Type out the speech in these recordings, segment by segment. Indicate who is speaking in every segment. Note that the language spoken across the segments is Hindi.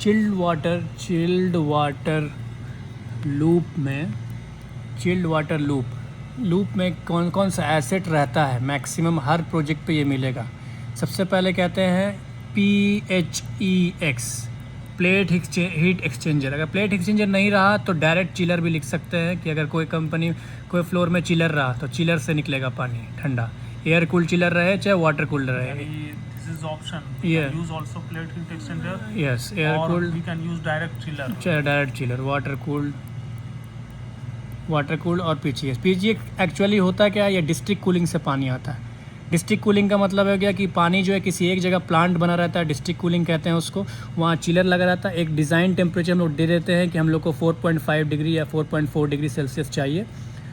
Speaker 1: चिल्ड वाटर लूप में कौन कौन सा एसेट रहता है मैक्सिमम हर प्रोजेक्ट पे ये मिलेगा। सबसे पहले कहते हैं PHEX, प्लेट हीट एक्सचेंजर। अगर प्लेट एक्सचेंजर नहीं रहा तो डायरेक्ट चिलर भी लिख सकते हैं कि अगर कोई कंपनी कोई फ्लोर में चिलर रहा तो चिलर से निकलेगा पानी ठंडा। एयर कूल्ड चिलर रहे चाहे वाटर कूल्ड रहे।
Speaker 2: This is option. We
Speaker 1: Yeah.
Speaker 2: can use also plate heat exchanger.
Speaker 1: Yes, air
Speaker 2: or
Speaker 1: cooled
Speaker 2: we can use direct chiller.
Speaker 1: Direct chiller, water cooled और PGX एक्चुअली होता क्या है, ये डिस्ट्रिक्ट कूलिंग से पानी आता है। डिस्ट्रिक्ट कूलिंग का मतलब है क्या कि पानी जो है किसी एक जगह प्लांट बना रहता है, डिस्ट्रिक्ट कूलिंग कहते हैं उसको, वहाँ चिलर लगा रहता है। एक डिज़ाइन टेम्परेचर हम लोग दे देते हैं कि हम लोग को 4.5 डिग्री या 4.4 डिग्री सेल्सियस चाहिए,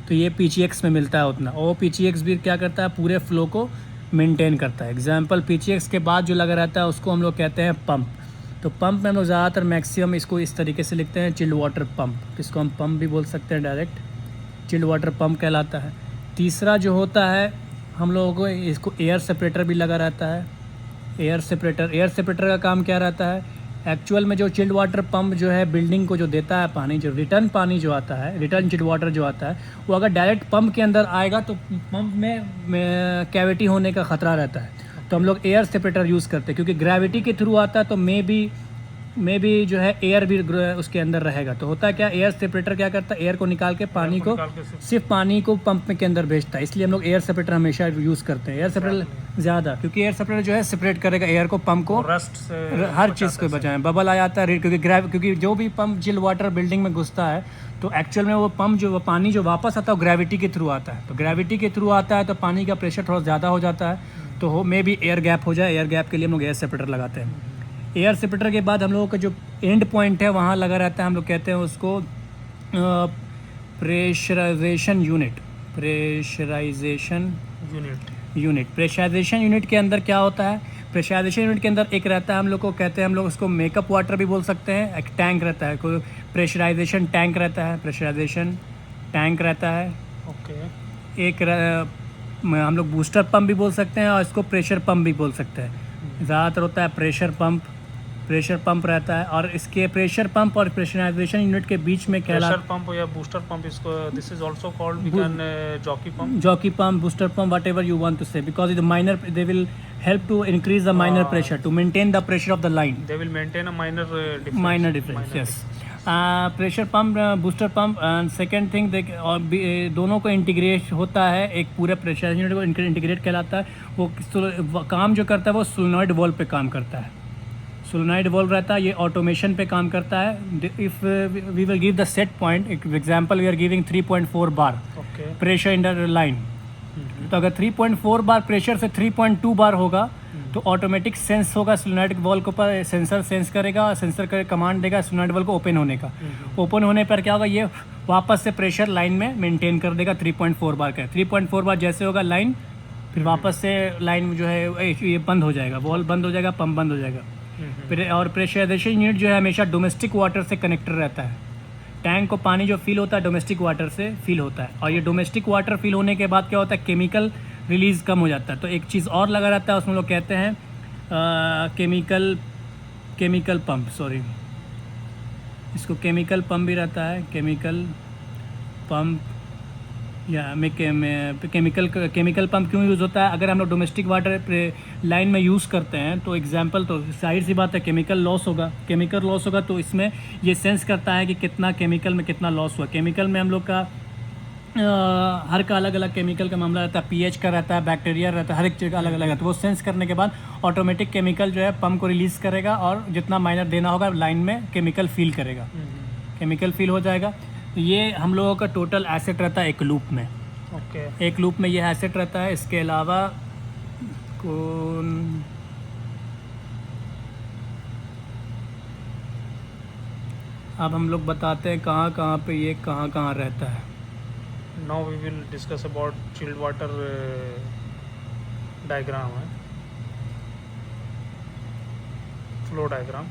Speaker 1: तो ये PGX में मिलता है उतना। और PGX भी क्या करता है, पूरे फ्लो को मेंटेन करता है। एग्जांपल PGX के बाद जो लगा रहता है उसको हम लोग कहते हैं पंप। तो पंप में हम लोग ज़्यादातर मैक्सिमम इसको इस तरीके से लिखते हैं, चिल्ड वाटर पंप, जिसको हम पंप भी बोल सकते हैं, डायरेक्ट चिल्ड वाटर पंप कहलाता है। तीसरा जो होता है हम लोगों को इसको एयर सेपरेटर भी लगा रहता है। एयर सेपरेटर का काम क्या रहता है, एक्चुअल में जो चिल्ड वाटर पंप जो है बिल्डिंग को जो देता है पानी, जो रिटर्न पानी जो आता है, रिटर्न चिल्ड वाटर जो आता है, वो अगर डायरेक्ट पंप के अंदर आएगा तो पंप में कैविटी होने का ख़तरा रहता है। तो हम लोग एयर सेपरेटर यूज़ करते हैं, क्योंकि ग्रेविटी के थ्रू आता है तो मे भी जो है एयर भी उसके अंदर रहेगा। तो होता है क्या, एयर सेपरेटर क्या करता है, एयर को निकाल के पानी को सिर्फ पानी को पंप के अंदर भेजता है। इसलिए हम लोग एयर सेपरेटर हमेशा यूज़ करते हैं। एयर सेपरेटर ज़्यादा, क्योंकि एयर सेपरेटर जो है सेपरेट करेगा एयर को, पंप को,
Speaker 2: रस्ट से
Speaker 1: हर चीज़ को बचाएं। बबल आ जाता है क्योंकि जो भी पंप चिल्ड वाटर बिल्डिंग में घुसता है तो एक्चुअल में वो पंप जो पानी जो वापस आता है वो ग्रेविटी के थ्रू आता है। तो ग्रेविटी के थ्रू आता है तो पानी का प्रेशर थोड़ा ज़्यादा हो जाता है, तो मे भी एयर गैप हो जाए। एयर गैप के लिए हम लोग एयर सेपरेटर लगाते हैं। एयर सेपरेटर के बाद हम लोगों का जो एंड पॉइंट है वहाँ लगा रहता है, हम लोग कहते हैं उसको प्रेशराइजेशन यूनिट के अंदर क्या होता है, प्रेशराइजेशन यूनिट के अंदर एक रहता है, हम लोग को कहते हैं, हम लोग उसको मेकअप वाटर भी बोल सकते हैं। एक टैंक रहता है, कोई प्रेशराइजेशन टैंक रहता है।
Speaker 2: ओके।
Speaker 1: एक हम लोग बूस्टर पंप भी बोल सकते हैं और इसको प्रेशर पंप भी बोल सकते हैं। ज़्यादातर होता है प्रेशर पंप रहता है। और इसके प्रेशर पंप और प्रेशराइजेशन यूनिट के बीच में क्या
Speaker 2: प्रेशर पंप या बूस्टर पंप, इसको this is also called we can jockey pump,
Speaker 1: booster pump, whatever you want to say, because they will help to increase the minor pressure, to maintain the pressure of the line.
Speaker 2: They will maintain a minor difference.
Speaker 1: Yes. Pressure pump, booster pump, and second thing दोनों को इंटीग्रेट होता है, एक पूरे प्रेशर यूनिट को इंटीग्रेट कहलाता है। वो काम जो करता है वो सोलेनॉइड वाल्व पे काम करता है। सोलेनॉइड वाल्व रहता है, ये ऑटोमेशन पे काम करता है। If we will give the set point, example we are giving 3.4 bar pressure in the line, तो अगर 3.4 बार प्रेशर से 3.2 बार होगा तो ऑटोमेटिक सेंस होगा सोलेनॉइड वॉल के ऊपर, सेंसर सेंस करेगा, सेंसर का कमांड देगा सोलेनॉइड वॉल को ओपन होने का। ओपन होने पर क्या होगा, ये वापस से प्रेशर लाइन में मेंटेन कर देगा 3.4 बार का। 3.4 बार जैसे होगा लाइन, फिर वापस से लाइन जो है ये बंद हो जाएगा, वॉल बंद हो जाएगा, पंप बंद हो जाएगा। फिर और प्रेशराइजेशन यूनिट जो है हमेशा डोमेस्टिक वाटर से कनेक्टेड रहता है। टैंक को पानी जो फिल होता है डोमेस्टिक वाटर से फिल होता है, और ये डोमेस्टिक वाटर फिल होने के बाद क्या होता है, केमिकल रिलीज़ कम हो जाता है। तो एक चीज़ और लगा रहता है उसमें, लोग कहते हैं केमिकल पंप, इसको केमिकल पंप भी रहता है। केमिकल पंप या केमिकल पंप क्यों यूज़ होता है, अगर हम लोग डोमेस्टिक वाटर लाइन में यूज़ करते हैं तो एग्जांपल, तो जाहिर सी बात है केमिकल लॉस होगा, तो इसमें ये सेंस करता है कि कितना केमिकल में कितना लॉस हुआ। केमिकल में हम लोग का हर का अलग अलग केमिकल का मामला रहता है, पीएच का रहता है, बैक्टीरिया रहता है, हर एक चीज़ का अलग अलग है। तो वो सेंस करने के बाद ऑटोमेटिक केमिकल जो है पंप को रिलीज़ करेगा और जितना माइनर देना होगा लाइन में केमिकल फिल करेगा, केमिकल फिल हो जाएगा। तो ये हम लोगों का टोटल एसेट रहता है एक लूप में। एक लूप में ये एसेट रहता है। इसके अलावा अब हम लोग बताते हैं कहाँ पे ये कहाँ रहता है।
Speaker 2: Now we will discuss about chilled water diagram, flow diagram.